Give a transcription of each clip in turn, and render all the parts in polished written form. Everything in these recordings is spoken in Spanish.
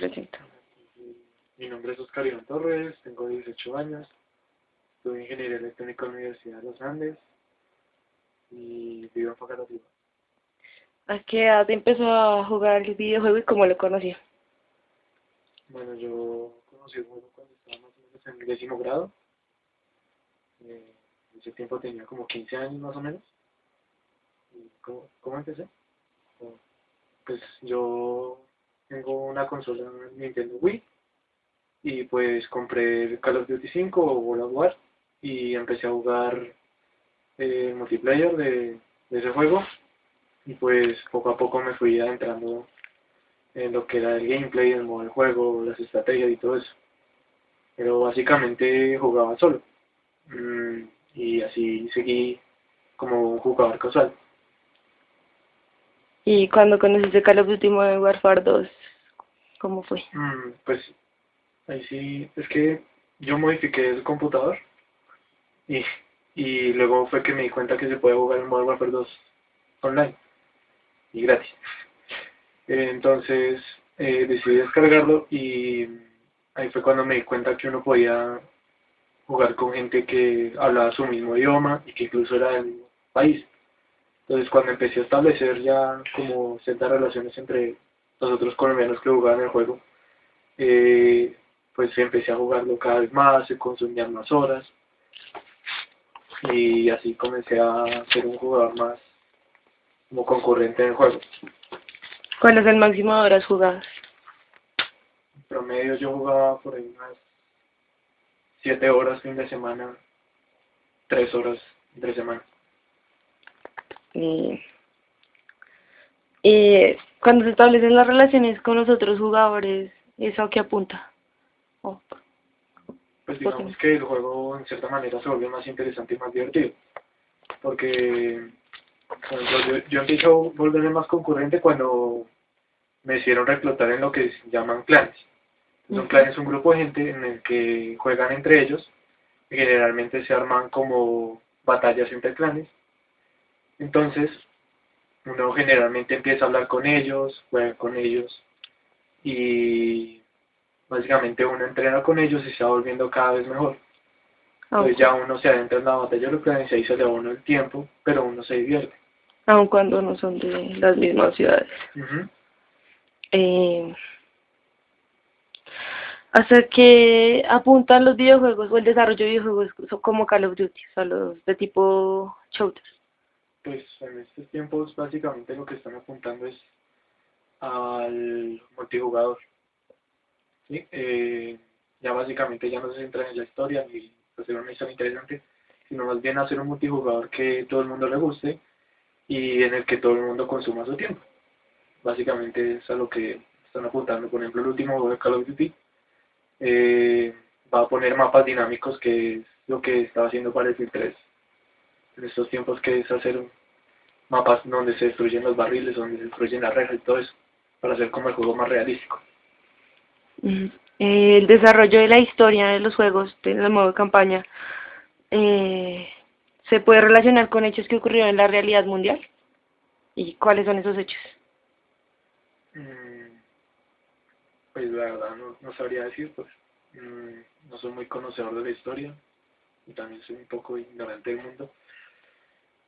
presento. Mi nombre es Oscar Iván Torres, tengo 18 años, estudio Ingeniería Electrónica en la Universidad de los Andes y vivo en Facatativá. ¿A qué edad empezó a jugar el videojuego y cómo lo conoció? Bueno, yo conocí el juego cuando estaba más o menos en el 10º grado. En ese tiempo tenía como 15 años más o menos. ¿Y cómo empecé? Bueno, pues yo tengo una consola Nintendo Wii y pues compré el Call of Duty 5 o World of War y empecé a jugar multiplayer de ese juego y pues poco a poco me fui adentrando en lo que era el gameplay, el modo del juego, las estrategias y todo eso. Pero básicamente jugaba solo. Y así seguí como un jugador casual. Y cuando conociste Call of Duty Modern Warfare 2, ¿cómo fue? Pues ahí sí, es que yo modifiqué el computador y, y luego fue que me di cuenta que se puede jugar en Modern Warfare 2 online y gratis. Entonces decidí descargarlo y ahí fue cuando me di cuenta que uno podía jugar con gente que hablaba su mismo idioma y que incluso era del mismo país. Entonces cuando empecé a establecer ya como ciertas relaciones entre los otros colombianos que jugaban el juego, eh, pues empecé a jugarlo cada vez más, se consumían más horas y así comencé a ser un jugador más como concurrente en el juego. ¿Cuál es el máximo de horas jugadas? En promedio yo jugaba por ahí unas 7 horas fin de semana, 3 horas entre semana. Y, cuando se establecen las relaciones con los otros jugadores, ¿eso a qué apunta? Oh, Pues ¿por qué no? digamos que el juego en cierta manera se vuelve más interesante y más divertido. Porque por ejemplo, yo empiezo a volverme más concurrente cuando me hicieron reclutar en lo que se llaman clanes. Un clan es un grupo de gente en el que juegan entre ellos y generalmente se arman como batallas entre clanes. Entonces, uno generalmente empieza a hablar con ellos, juega con ellos y básicamente uno entrena con ellos y se va volviendo cada vez mejor. Entonces ya uno se adentra en la batalla de los clanes y ahí se le va uno el tiempo, pero uno se divierte. Aun cuando no son de las mismas ciudades. ¿Hasta qué apuntan los videojuegos o el desarrollo de videojuegos como Call of Duty, o sea, los de tipo shooter? Pues en estos tiempos básicamente lo que están apuntando es al multijugador. ¿Sí? Ya básicamente ya no se centra en la historia ni hacer una historia interesante, sino más bien hacer un multijugador que todo el mundo le guste y en el que todo el mundo consuma su tiempo. Básicamente es a lo que están apuntando. Por ejemplo, el último juego de Call of Duty va a poner mapas dinámicos, que es lo que estaba haciendo Battlefield 3 en estos tiempos, que es hacer mapas donde se destruyen los barriles, donde se destruyen las rejas y todo eso, para hacer como el juego más realístico. El desarrollo de la historia de los juegos, de el modo campaña, ¿se puede relacionar con hechos que ocurrieron en la realidad mundial? ¿Y cuáles son esos hechos? Pues la verdad no sabría decir, pues no soy muy conocedor de la historia y también soy un poco ignorante del mundo.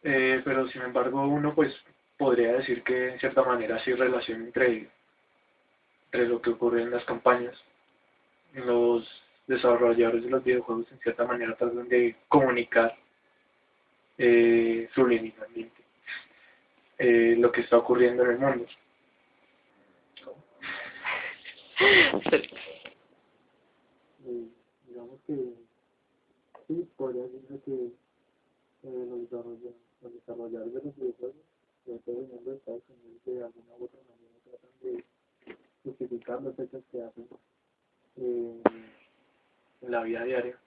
Pero sin embargo uno pues podría decir que en cierta manera sí hay relación entre lo que ocurre en las campañas. Los desarrolladores de los videojuegos en cierta manera tratan de comunicar subliminalmente lo que está ocurriendo en el mundo. Digamos que sí, podría decirse que los desarrolladores de los videojuegos, sobre todo viniendo de Estados Unidos, de alguna u otra manera tratan de justificar los hechos que hacen eh, en la vida diaria,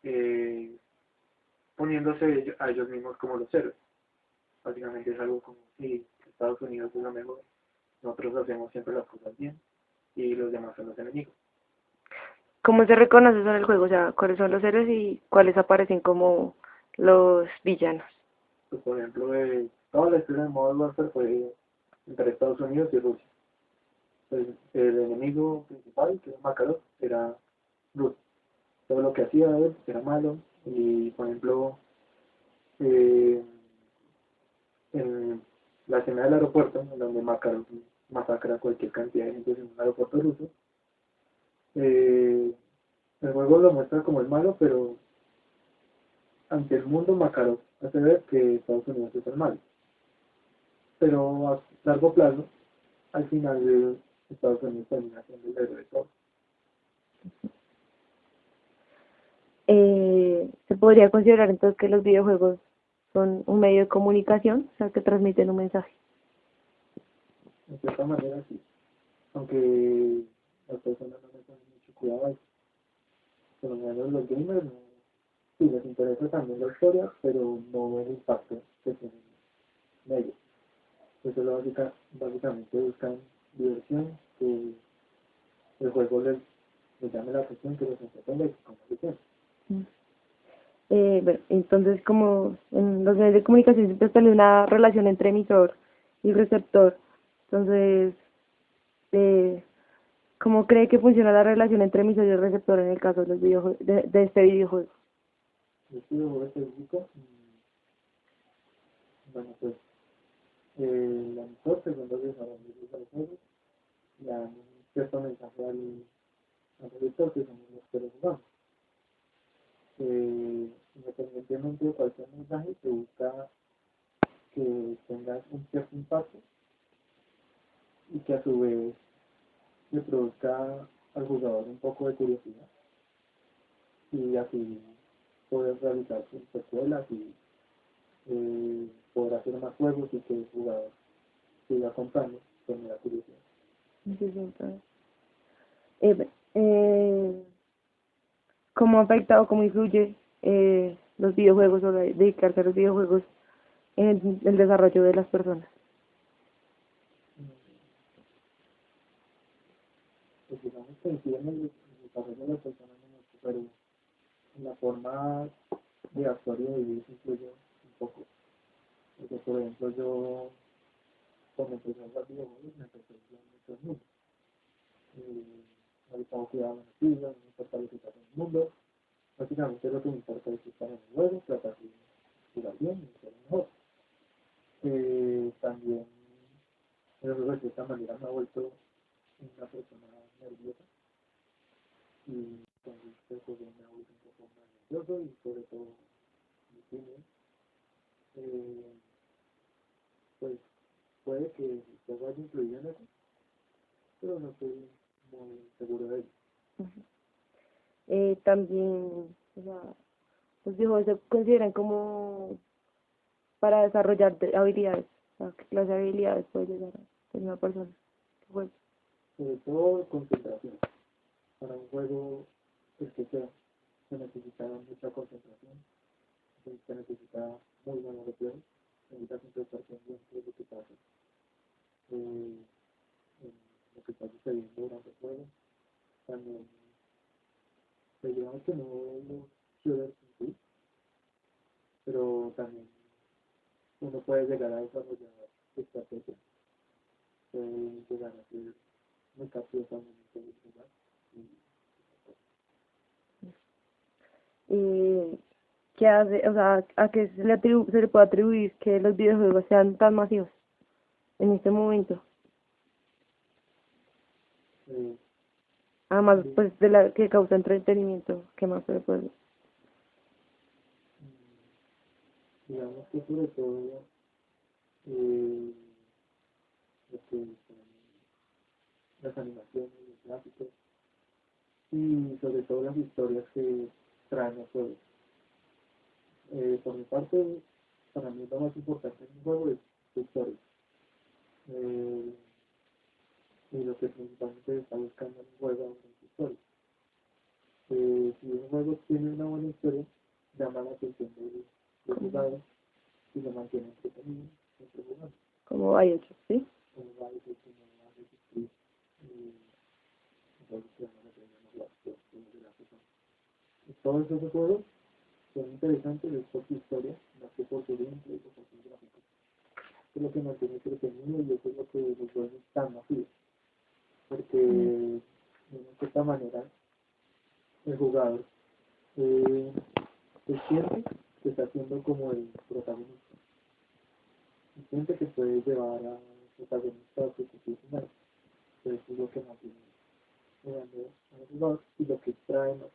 eh, poniéndose a ellos mismos como los héroes. Básicamente es algo como si Estados Unidos es lo mejor, nosotros hacemos siempre las cosas bien y los demás son los enemigos. ¿Cómo se reconoce eso en el juego? O sea, ¿cuáles son los héroes y cuáles aparecen como los villanos? Pues, por ejemplo, toda la historia de Modern Warfare fue entre Estados Unidos y Rusia. pues, el enemigo principal, que era Makarov, era Ruth. Todo lo que hacía él era malo y, por ejemplo, eh, en la escena del aeropuerto, en donde Makarov masacra cualquier cantidad de gente en un aeropuerto ruso, eh, el juego lo muestra como el malo, pero ante el mundo Makarov hace ver que Estados Unidos es el malo. Pero a largo plazo, al final Estados Unidos termina siendo el héroe de todo. Se podría considerar entonces que los videojuegos son un medio de comunicación, o sea, que transmiten un mensaje. En cierta manera sí, aunque las personas no le ponen mucho cuidado a eso. Por lo menos los gamers no, sí les interesa también la historia, pero no el impacto que tienen en ellos. Eso lo básicamente buscan diversión, que el juego les llame la atención, que los entretenga y que conozcan bien. Bueno, entonces, como en los medios de comunicación siempre está una relación entre emisor y receptor, entonces, ¿cómo cree que funciona la relación entre emisor y receptor en el caso de los videojuegos, de este videojuego? Este videojuego específico, bueno, pues el emisor, según los desarrolladores del juego, le dan un cierto mensaje al receptor, que somos los que lo jugamos. Independientemente de cualquier mensaje, se busca que tenga un cierto impacto y que a su vez le produzca al jugador un poco de curiosidad y así poder realizar sus secuelas y poder hacer más juegos y que el jugador siga comprando con la curiosidad. Sí, sí, entonces, bueno, ¿cómo afecta o cómo influye los videojuegos o dedicarse a los videojuegos en el desarrollo de las personas? Pues digamos que incide en el desarrollo de las personas mucho, pero en la forma de actuar y de vivir influye un poco. Porque, por ejemplo, yo cuando empecé a jugar videojuegos me empecé a mucho el mundo. No le pongo cuidado a las noticias, no me importa lo que pasa en el mundo. Básicamente lo que me importa es estar en el juego, tratar de jugar bien y ser mejor. También el juego de cierta manera me ha vuelto una persona nerviosa y entonces el juego me ha vuelto un poco más nervioso y sobre todo muy tímido. Eh, pues puede que el juego haya influido en eso, pero no estoy muy seguro de ello. También, o sea, los videojuegos se consideran como para desarrollar habilidades, o sea, ¿qué clase de habilidades puede llegar a tener una persona que juegue? Sobre todo concentración. Para un juego, el que sea, se necesita mucha concentración, se necesita muy buenos reflejos, se necesita siempre estar pendiente de lo que pasa, en lo que está sucediendo durante el juego. También, pues digamos que no los shooters en sí, pero también uno puede llegar a desarrollar estrategias, puede llegar a ser muy capcioso al momento de jugar. Eh, ¿Qué hace, o sea, a qué se le puede atribuir que los videojuegos sean tan masivos en este momento? Eh, Además, de- pues, de la que causa entretenimiento, ¿qué más se le puede? digamos que sobre todo eh, lo que son las animaciones, los gráficos y sobre todo las historias que traen los juegos. Por mi parte, para mí lo más importante en un juego es su historia. Eh, y lo que principalmente se está buscando en un juego es su historia. Si un juego tiene una buena historia, llama la atención del jugador y lo mantiene entretenido, siempre jugando. Como hay otros, ¿sí? Como va a decir, como va a resistir, entonces que llama la atención de la persona. Y todos esos juegos son interesantes es por su historia, más que por su gameplay o por sus gráficos. Eso es lo que mantiene entretenido y eso es lo que los vuelve tan masivos. porque de cierta manera el jugador se siente que está siendo como el protagonista, se siente que puede llevar a protagonista a su objetivo final. Entonces eso es lo que mantiene jugando al jugador y lo que trae más